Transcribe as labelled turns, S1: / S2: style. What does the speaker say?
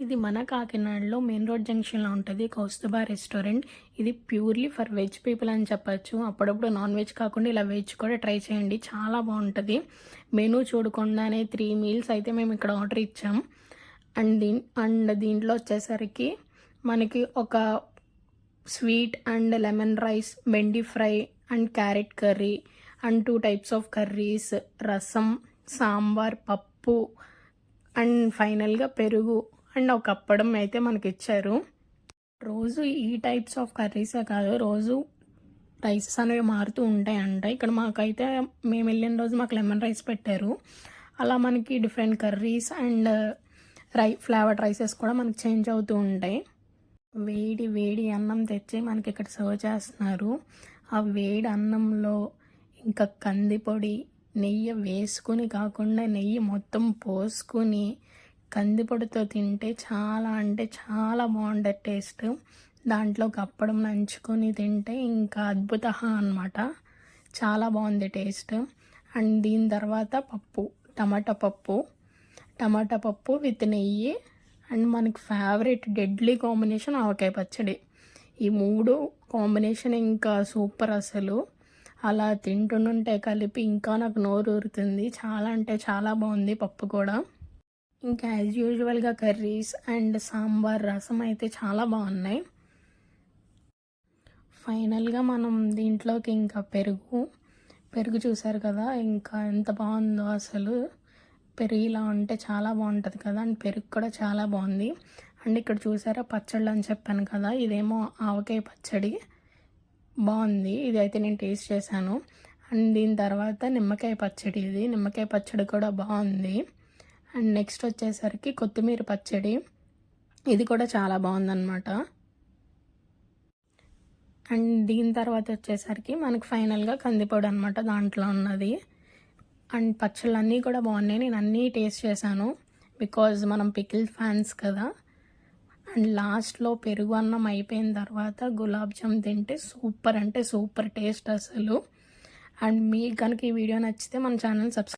S1: ఇది మన కాకినాడలో మెయిన్ రోడ్ జంక్షన్‌లో ఉంటది. కౌస్తుభ రెస్టారెంట్. ఇది ప్యూర్‌లీ ఫర్ వెజ్ పీపుల్ అని చెప్పొచ్చు. అప్పుడప్పుడు నాన్ వెజ్ కాకుండా ఇలా వెజ్ కూడా ట్రై చేయండి. చాలా బావుంటది. మెనూ చూడకుండానే 3 మీల్స్ అయితే మేము ఇక్కడ ఆర్డర్ ఇచ్చాం. అండ్ దీంట్లో వచ్చేసరికి మనకి ఒక స్వీట్ అండ్ లెమన్ రైస్, బెండి fry and carrot curry and 2 types of curries, rasam, sambar, పప్పు అండ్ ఫైనల్‌గా పెరుగు అండ్ ఒక అప్పడం అయితే మనకిచ్చారు. రోజు ఈ టైప్స్ ఆఫ్ కర్రీసే కాదు, రోజు రైసెస్ అనేవి మారుతూ ఉంటాయంట. ఇక్కడ మాకైతే మేము వెళ్ళిన రోజు మాకు లెమన్ రైస్ పెట్టారు. అలా మనకి different curries and flavoured rises కూడా మనకి చేంజ్ అవుతూ ఉంటాయి. వేడి వేడి అన్నం తెచ్చి మనకి ఇక్కడ సర్వ్ చేస్తున్నారు. ఆ వేడి అన్నంలో ఇంకా కందిపొడి, నెయ్యి వేసుకొని కాకుండా నెయ్యి మొత్తం పోసుకొని కందిపొడితో తింటే చాలా అంటే చాలా బాగుంటుంది టేస్ట్. దాంట్లోకి అప్పడం నంచుకొని తింటే ఇంకా అద్భుత అన్నమాట. చాలా బాగుంది టేస్ట్. అండ్ దీని తర్వాత పప్పు, టమాటా పప్పు విత్ నెయ్యి అండ్ మనకి ఫేవరెట్ డెడ్లీ కాంబినేషన్ ఆవకాయ పచ్చడి. ఈ 3 కాంబినేషన్ ఇంకా సూపర్ అసలు. అలా తింటుంటే కలిపి ఇంకా నాకు నోరు ఊరుతుంది. చాలా అంటే చాలా బాగుంది పప్పు కూడా. ఇంకా యాజ్ యూజువల్గా కర్రీస్ అండ్ సాంబార్, రసం అయితే చాలా బాగున్నాయి. ఫైనల్గా మనం దీంట్లోకి ఇంకా పెరుగు చూసారు కదా, ఇంకా ఎంత బాగుందో అసలు. పెరుగు ఇలా ఉంటే చాలా బాగుంటుంది కదా, అండ్ పెరుగు కూడా చాలా బాగుంది. అండ్ ఇక్కడ చూసారా పచ్చళ్ళు అని చెప్పాను కదా, ఇదేమో ఆవకాయ పచ్చడి బాగుంది. ఇది అయితే నేను టేస్ట్ చేశాను. అండ్ దీని తర్వాత నిమ్మకాయ పచ్చడి, ఇది నిమ్మకాయ పచ్చడి కూడా బాగుంది. అండ్ నెక్స్ట్ వచ్చేసరికి కొత్తిమీర పచ్చడి, ఇది కూడా చాలా బాగుందన్నమాట. అండ్ దీని తర్వాత వచ్చేసరికి మనకు ఫైనల్గా కందిపొడి అనమాట దాంట్లో ఉన్నది. అండ్ పచ్చళ్ళు అన్నీ కూడా బాగున్నాయి. నేను అన్నీ టేస్ట్ చేశాను బికాజ్ మనం పికిల్ ఫ్యాన్స్ కదా. అండ్ లాస్ట్లో పెరుగు అన్నం అయిపోయిన తర్వాత గులాబ్ జామ్ తింటే సూపర్ అంటే సూపర్ టేస్ట్ అసలు. అండ్ మీకు కనుక ఈ వీడియో నచ్చితే మన ఛానల్ సబ్స్క్రైబ్